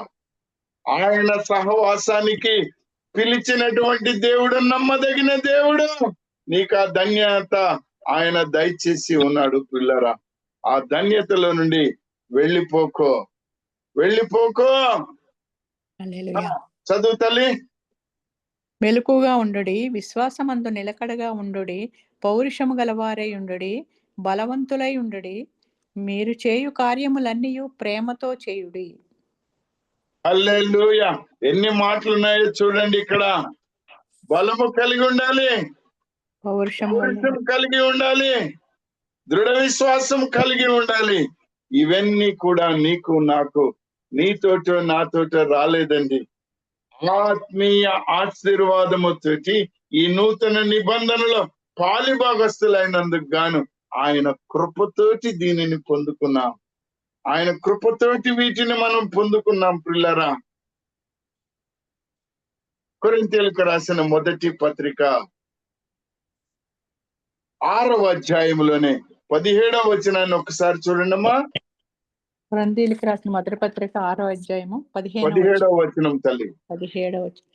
ఆయన సహవాసానికి పిలిచినటువంటి దేవుడు నమ్మదగిన దేవుడు. నీకు ఆ ధన్యత ఆయన దయచేసి ఉన్నాడు. పిల్లరా, ఆ ధన్యతలో నుండి వెళ్ళిపోకో. చదువు తల్లి. మెలకుగా ఉండుడి, విశ్వాసమందు నిలకడగా ఉండుడి, పౌరుషము గలవారై ఉండుడి, బలవంతులై ఉండుడి, మీరు చేయు కార్యములన్నీయు ప్రేమతో చేయుడి. హల్లెలూయా. ఎన్ని మాటలు ఉన్నాయో చూడండి ఇక్కడ. బలము కలిగి ఉండాలి, పౌరుషం పౌరుషం కలిగి ఉండాలి, దృఢ విశ్వాసం కలిగి ఉండాలి. ఇవన్నీ కూడా నీకు నాకు నీతోటో నాతోటో రాలేదండి. ఆత్మీయ ఆశీర్వాదముతోటి ఈ నూతన నిబంధనలో పాలిభాగస్తులైనందుకు గాను ఆయన కృపతోటి దీనిని పొందుకున్నాం. ఆయన కృపతోటి వీటిని మనం పొందుకున్నాం ప్రియులారా. కొరింథీయులకు రాసిన మొదటి పత్రిక 6వ అధ్యాయంలోనే 17వ వచనాన్ని ఒకసారి చూడండమ్మా. కొరింథీయులకు రాసిన మొదటి పత్రిక 6వ అధ్యాయము 17వ వచనం తల్లి. 17వ వచనం.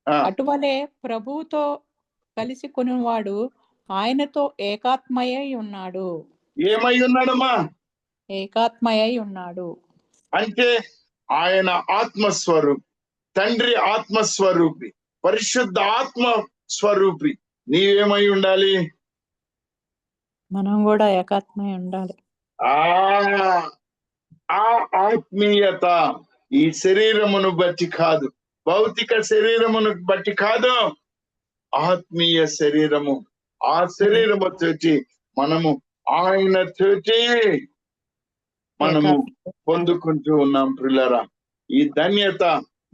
ఆ, అటువలే ప్రభువుతో కలిసి కొనువాడు ఆయనతో ఏకాత్మయై ఉన్నాడు. ఏమై ఉన్నాడమ్మా? ఏకాత్మయై ఉన్నాడు అంటే ఆయన ఆత్మస్వరూపి, తండ్రి ఆత్మస్వరూపి, పరిశుద్ధ ఆత్మ స్వరూపి. నీవేమై ఉండాలి? మనం కూడా ఏకాత్మై ఉండాలి. ఆ ఆ ఆత్మీయత ఈ శరీరమును బట్టి కాదు, భౌతిక శరీరమును బట్టి కాదు, ఆత్మీయ శరీరము. ఆ శరీరము తోటి మనము ఆయన తోటి మనము పొందుకుంటూ ఉన్నాం ప్రియులారా. ఈ ధన్యత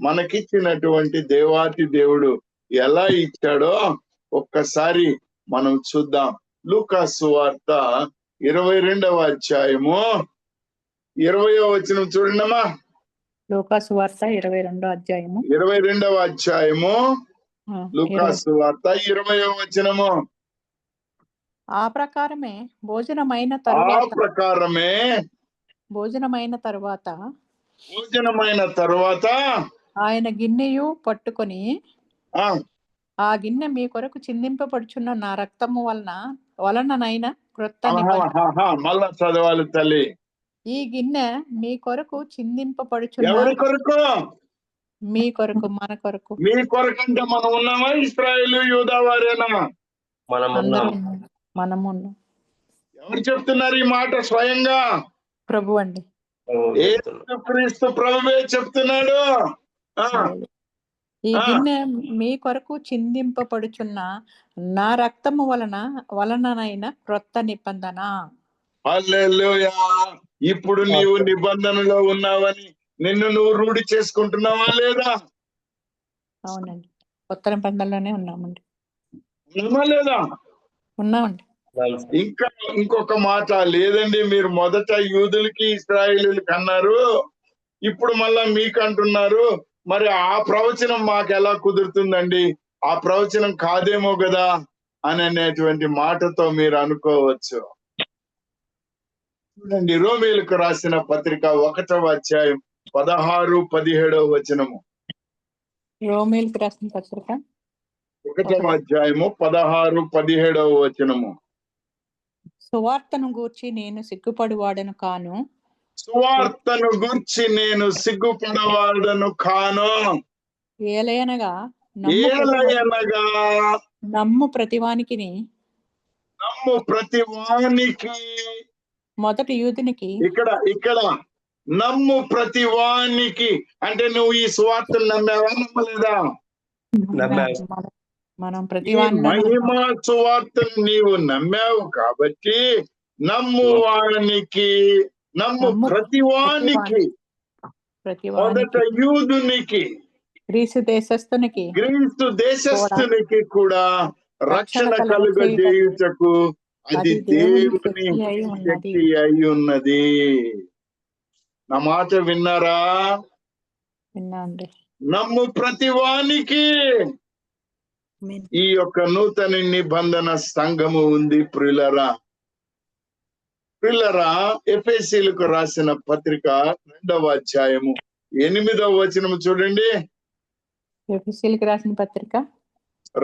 మనకిచ్చినటువంటి దేవాతి దేవుడు ఎలా ఇచ్చాడో ఒక్కసారి మనం చూద్దాం. లూకా సువార్త 22వ అధ్యాయము 20వ వచనం చూడండమ్మా. లూకా సువార్త 22వ అధ్యాయము 22వ అధ్యాయము లూకా సువార్త 20వ వచనము. ఆ ప్రకారమే భోజనమైన తరువాత ఆయన గిన్నెయు పట్టుకొని, ఆ గిన్నె మీ కొరకు చిందింపబడుచున్న నా రక్తము వలననైనా క్రొత్త నిబంధన. మళ్ళా చదవాలి తల్లి. ఈ గిన్నె మీ కొరకు చిందింపబడుచున్న. ఎవరి కొరకు? మీ కొరకు, మన కొరకు. మీ కొరకంటే మనం ఉన్నామా? ఇశ్రాయేలు యూదా వారేనా? మనము ఉన్నాం. ఎవరు చెప్తున్నారు ఈ మాట? స్వయంగా ప్రభు అండి. యేసుక్రీస్తు ప్రభువే చెప్తున్నాడు. ఈ గిన్నె మీ కొరకు చిందింపబడుచున్న నా రక్తము వలననైనా క్రొత్త నిబంధన. హల్లెలూయా. ఇప్పుడు నీవు నిబంధనలో ఉన్నావని నిన్ను నువ్వు రూఢి చేసుకుంటున్నావా లేదా? అవునండి, కొత్త నిబంధనలోనే ఉన్నామండి. ఉన్నామా లేదా? ఉన్నామండి. ఇంకా ఇంకొక మాట లేదండి, మీరు మొదట యూదులకి ఇశ్రాయేలీయులకి అన్నారు, ఇప్పుడు మళ్ళా మీకు అంటున్నారు. మరి ఆ ప్రవచనం మాకు ఎలా కుదురుతుందండి? ఆ ప్రవచనం కాదేమో కదా అని అనేటువంటి మాటతో మీరు అనుకోవచ్చు. చూడండి, రోమీయులకు రాసిన పత్రిక 1వ అధ్యాయం 16-17వ వచనము. రోమీయులకు రాసిన పత్రిక 1వ అధ్యాయము 16-17వ వచనము. సువార్తను గూర్చి నేను సిగ్గుపడువాడను కాను. సువార్తను గూర్చి నేను సిగ్గుపడవాడను కాను. ఏలయనగా నమ్ము ప్రతివానికి మొదటి యూదునికి. ఇక్కడ నమ్ము ప్రతివానికి అంటే నువ్వు ఈ సువార్తను నమ్మావా, నమ్మలేదా? మనం ప్రతివాన్ని మహిమా సువార్తను నీవు నమ్మావు కాబట్టి నమ్ము వానికి, నమ్ము ప్రతివానికి, మొదట యూదునికి, గ్రీసు దేశస్థునికి కూడా రక్షణ కలుగజేయుటకు అది దేవుని శక్తి అయి ఉన్నది. నా మాట విన్నారా? విన్నాండి. నమ్ము ప్రతివానికి ఈ యొక్క నూతన నిబంధన సంఘము ఉంది ప్రియులరా. ఎఫెసీయులకు రాసిన పత్రిక 2వ అధ్యాయము 8వ వచనము చూడండి. ఎఫెసీయులకు రాసిన పత్రిక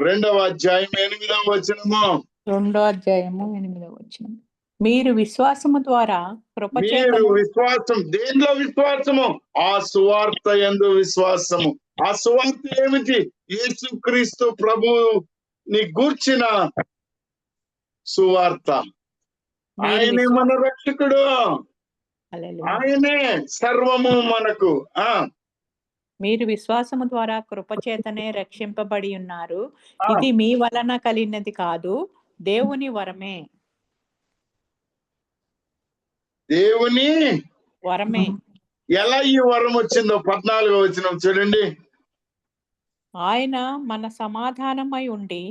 2వ అధ్యాయం 8వ వచనము. 2వ అధ్యాయము 8వ వచనం. మీరు విశ్వాసము ద్వారా విశ్వాసం, దేనిలో విశ్వాసము? ఆ సువార్త యందు విశ్వాసము. ఆ సువార్త ఏమిటి? యేసుక్రీస్తు ప్రభుని గూర్చిన సువార్త. ఆయనే మన రక్షకుడు, హల్లెలూయా. ఆయనే సర్వము మనకు. మీరు విశ్వాసము ద్వారా కృపచేతనే రక్షింపబడి ఉన్నారు. ఆ. ఇది మీ వలన కలిగినది కాదు, దేవుని వరమే. దేవుని వరమే. ఎలా ఈ వరం వచ్చిందో 14వ వచనం చూడండి. ఆయన మన సమాధానమై ఉండి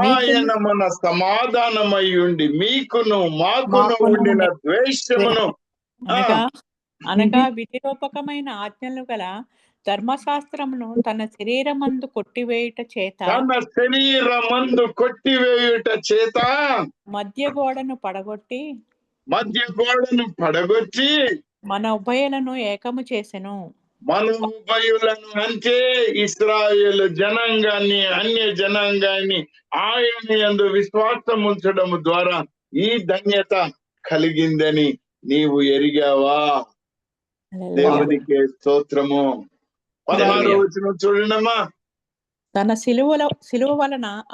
ఆయన మన సమాధానమై ఉండి మీకును మాకును ఉండిన ద్వేషమును అనగా విధిరూపకమైన ఆజ్ఞలు గల ధర్మశాస్త్రమును తన శరీరమందు కొట్టివేయుట చేత మధ్య గోడను పడగొట్టి మన ఉభయులను ఏకము చేసెను. మన ఉభయులను అంటే ఇశ్రాయేలు జనాంగాన్ని, అన్య జనాంగాన్ని ఆయన యందు విశ్వాసం ఉంచడం ద్వారా ఈ ధన్యత కలిగిందని నీవు ఎరిగావా? దేవునికి స్తోత్రము. 16వ వచనం చూడండమ్మా. తన సిలువ వలన ఆ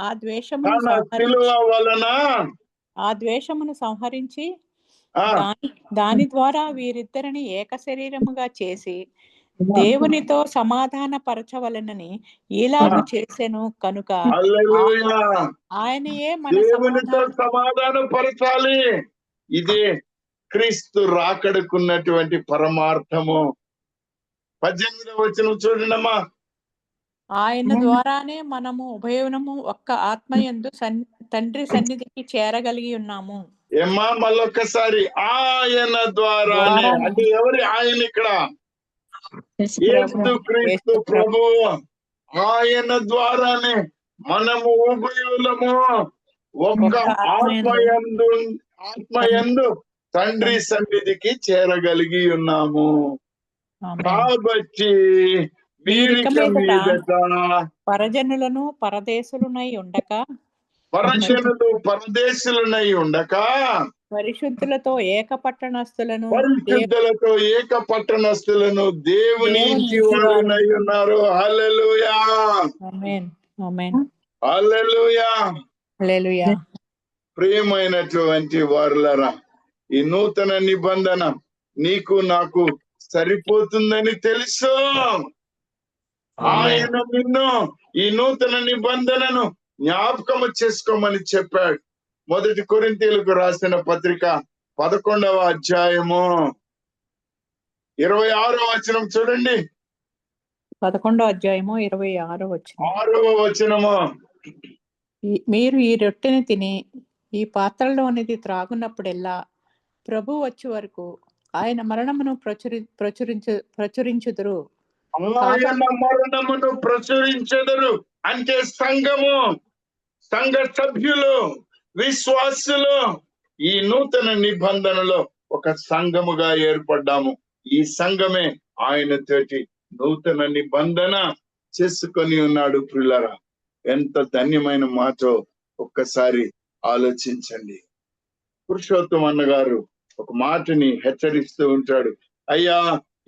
ద్వేషమును సంహరించి దాని ద్వారా వీరిద్దరిని ఏక శరీరముగా చేసి దేవునితో సమాధాన పరచవలనని ఇలాగు చేసెను కనుక ఆయనయే మన దేవునితో సమాధాన పరచాలి. ఇదే క్రీస్తు రాకడకున్నటువంటి పరమార్థము. 18వ వచనం చూడండమ్మా. ఆయన ద్వారానే మనము ఉభయమును ఒక్క ఆత్మయందు తండ్రి సన్నిధికి చేరగలిగి ఉన్నాము. ఏమ్మా మళ్ళొక్కసారి, ఆయన ద్వారానే అంటే ఎవరి ఆయన? ఇక్కడ యేసుక్రీస్తు ప్రభువు. ఆయన ద్వారానే మనము ఉభయులము ఒక్క ఆత్మయందు తండ్రి సన్నిధికి చేరగలిగి ఉన్నాము. కాబట్టి పరజనులను పరదేశులనై ఉండక పరిశుద్ధులతో ఏక పట్టణస్థులను దేవుని ఇంటి వారునై ఉన్నారు. హల్లెలూయా, ఆమేన్, ఆమేన్, హల్లెలూయా, హల్లెలూయా. ప్రియమైనటువంటి వారులారా, ఈ నూతన నిబంధన నీకు నాకు సరిపోతుందని తెలుసు. ఆయన నిన్ను ఈ నూతన నిబంధనను జ్ఞాపకము చేసుకోమని చెప్పాడు. 1 కొరింథీయులకు రాసిన పత్రిక 11వ అధ్యాయము 26వ వచనం చూడండి. 11వ అధ్యాయము 26వ వచనం. 6వ వచనము. మీరు ఈ రొట్టెని తిని ఈ పాత్రలోనిది త్రాగునప్పుడెల్లా ప్రభు వచ్చే వరకు ఆయన మరణమును ప్రచురించుదురు. ఆయన మరణమును ప్రచురించెదరు అంటే సంఘము, సంఘ సభ్యులు, విశ్వాసులు ఈ నూతన నిబంధనలో ఒక సంఘముగా ఏర్పడ్డాము. ఈ సంఘమే ఆయన తోటి నూతన నిబంధన చేసుకొని ఉన్నాడు. ప్రియులారా, ఎంత ధన్యమైన మాటో ఒక్కసారి ఆలోచించండి. పురుషోత్తమ అన్నగారు ఒక మాటని హెచ్చరిస్తూ ఉంటాడు. అయ్యా,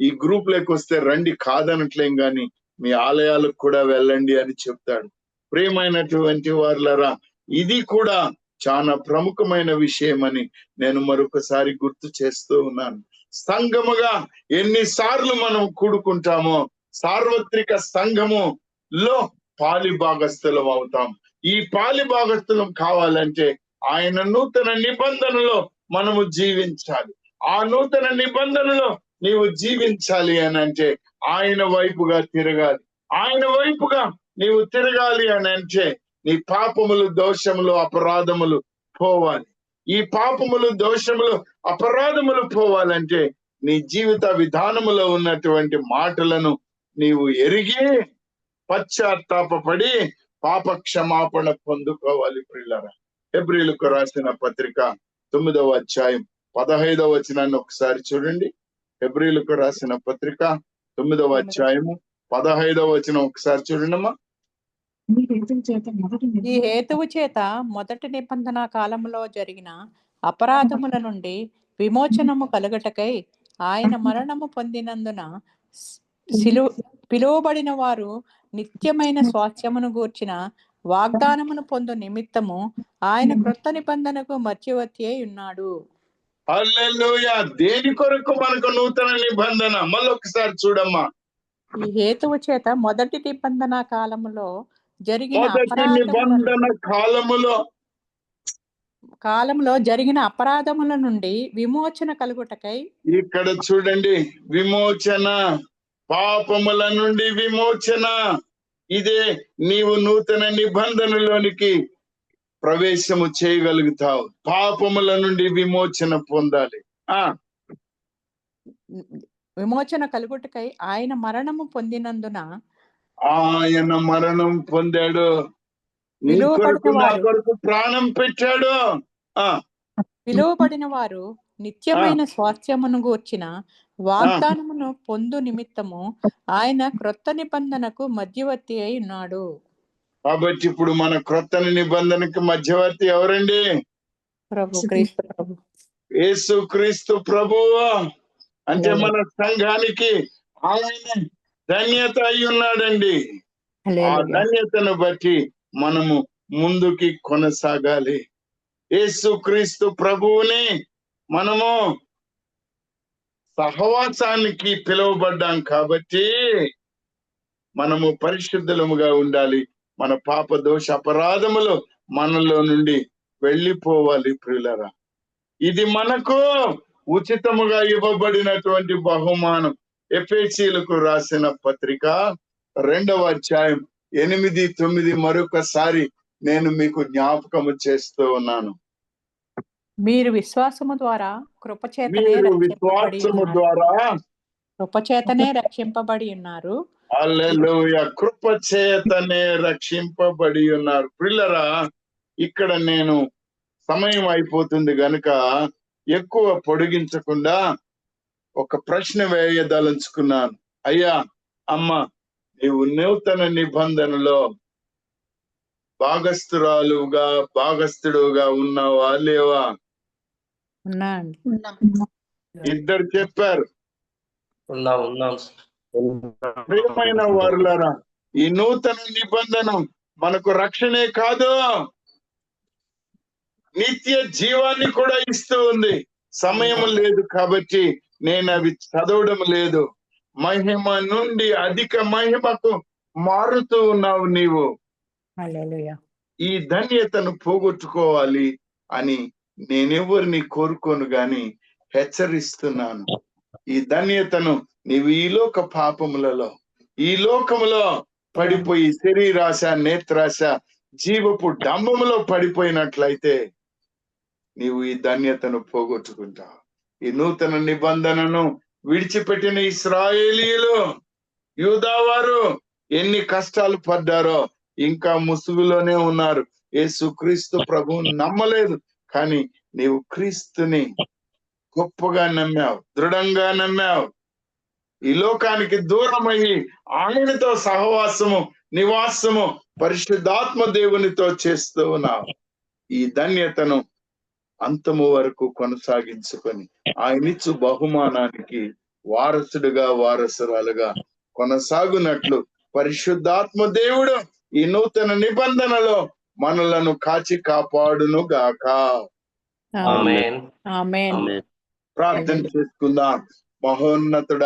ఈ గ్రూప్ లోకి వస్తే రండి, కాదనట్లేం గాని మీ ఆలయాలకు కూడా వెళ్ళండి అని చెప్తాడు. ప్రియమైనటువంటి వారులారా, ఇది కూడా చాలా ప్రముఖమైన విషయం అని నేను మరొకసారి గుర్తు చేస్తూ ఉన్నాను. సంఘముగా ఎన్నిసార్లు మనం కూడుకుంటామో సార్వత్రిక సంఘములో పాలిభాగస్థులం అవుతాం. ఈ పాలిభాగస్థులం కావాలంటే ఆయన నూతన నిబంధనలో మనము జీవించాలి. ఆ నూతన నిబంధనలో నీవు జీవించాలి అని అంటే ఆయన వైపుగా తిరగాలి. ఆయన వైపుగా నీవు తిరగాలి అని అంటే నీ పాపములు, దోషములు, అపరాధములు పోవాలి. ఈ పాపములు, దోషములు, అపరాధములు పోవాలంటే నీ జీవిత విధానములో ఉన్నటువంటి మాటలను నీవు ఎరిగి పశ్చాత్తాపపడి పాప క్షమాపణ పొందుకోవాలి. ప్రియులారా, హెబ్రీయులకు రాసిన పత్రిక 9వ అధ్యాయం 15వ వచనాన్ని ఒకసారి చూడండి. హెబ్రీయులకు రాసిన పత్రిక 9వ అధ్యాయము 15వ వచనం ఒకసారి చూడండమ్మా. ఈ హేతువు చేత మొదటి నిబంధన కాలములో జరిగిన అపరాధముల నుండి విమోచనము కలుగటకై ఆయన మరణము పొందినందున పిలువబడిన వారు నిత్యమైన స్వాస్థ్యమును గూర్చిన వాగ్దానమును పొందు నిమిత్తము ఆయన క్రొత్త నిబంధనకు మధ్యవర్తి అయి ఉన్నాడు. హల్లెలూయా. దేని కొరకు మనకు నూతన నిబంధన? మళ్ళొకసారి చూడమ్మా. ఈ హేతువు చేత మొదటి నిబంధన కాలములో జరిగిన అపరాధముల నుండి విమోచన కలుగుటకై. ఇక్కడ చూడండి, విమోచన, పాపముల నుండి విమోచన. ఇదే నీవు నూతన నిబంధనలోనికి ప్రవేశము చేయగలుగుతావు. పాపముల నుండి విమోచన పొందాలి. విమోచన కలుగుటకై ఆయన మరణము పొందినందున, ఆయన మరణం పొందాడు, నీ కొరకు నా కొరకు ప్రాణం పెట్టాడు. పిలువబడిన వారు నిత్యమైన స్వాస్థ్యమును గూర్చిన వాగ్దానమును పొందు నిమిత్తము ఆయన క్రొత్త నిబంధనకు మధ్యవర్తి అయి ఉన్నాడు. కాబట్టి ఇప్పుడు మన క్రొత్త నిబంధనకు మధ్యవర్తి ఎవరండి? క్రీస్తు ప్రభు. యేసు క్రీస్తు ప్రభువు. అంటే మన సంఘానికి ఆయన ధన్యత అయి ఉన్నాడండి. ఆ ధన్యతను బట్టి మనము ముందుకి కొనసాగాలి. యేసు క్రీస్తు ప్రభువుని మనము సహవాసానికి పిలువబడ్డాం కాబట్టి మనము పరిశుద్ధులముగా ఉండాలి. మన పాప దోష అపరాధములు మనలో నుండి వెళ్ళిపోవాలి. ప్రియులరా, ఇది మనకు ఉచితముగా ఇవ్వబడినటువంటి బహుమానం. ఎఫెసీయులకు రాసిన పత్రిక 2వ అధ్యాయం 8, 9 మరొకసారి నేను మీకు జ్ఞాపకము చేస్తూ ఉన్నాను. మీరు విశ్వాసము ద్వారా కృపచేతనే రక్షింపబడి ఉన్నారు. హల్లెలూయా. కృపచేతనే రక్షింపబడి ఉన్నారు. పిల్లరా, ఇక్కడ నేను సమయం అయిపోతుంది గనుక ఎక్కువ పొడిగించకుండా ఒక ప్రశ్న వేయదలుచుకున్నాను. అయ్యా, అమ్మ, నీవు నూతన నిబంధనలో భాగస్థుడుగా ఉన్నావా లేవా? ఇద్దరు చెప్పారు. ప్రియమైన వారులారా, ఈ నూతన నిబంధన మనకు రక్షణే కాదు, నిత్య జీవాన్ని కూడా ఇస్తూ ఉంది. సమయం లేదు కాబట్టి నేను అవి చదవడం లేదు. మహిమ నుండి అధిక మహిమకు మారుతూ ఉన్నావు నీవు. ఈ ధన్యతను పోగొట్టుకోవాలి అని నేనెవరిని కోరుకోను గాని హెచ్చరిస్తున్నాను. ఈ ధన్యతను నీవు ఈ లోక పాపములలో, ఈ లోకములో పడిపోయి శరీరాశ, నేత్రాశ, జీవపు డంబములో పడిపోయినట్లయితే నీవు ఈ ధన్యతను పోగొట్టుకుంటావు. ఈ నూతన నిబంధనను విడిచిపెట్టిన ఇశ్రాయేలీయులు, యూదావారు ఎన్ని కష్టాలు పడ్డారో ఇంకా ముసుగులోనే ఉన్నారు. యేసు క్రీస్తు ప్రభువుని నమ్మలేదు, కానీ నీవు క్రీస్తుని గొప్పగా నమ్మావు, దృఢంగా నమ్మావు. ఈ లోకానికి దూరమయ్యి ఆయనతో సహవాసము, నివాసము పరిశుద్ధాత్మ దేవునితో చేస్తూ ఉన్నావు. ఈ ధన్యతను అంతము వరకు కొనసాగించుకొని ఆయనిచ్చు బహుమానానికి వారసుడుగా, వారసురాలుగా కొనసాగునట్లు పరిశుద్ధాత్మ దేవుడు ఈ నూతన నిబంధనలో మనలను కాచి కాపాడును గాక. ఆమేన్. ప్రార్థన చేసుకుందాం. మహోన్నతుడా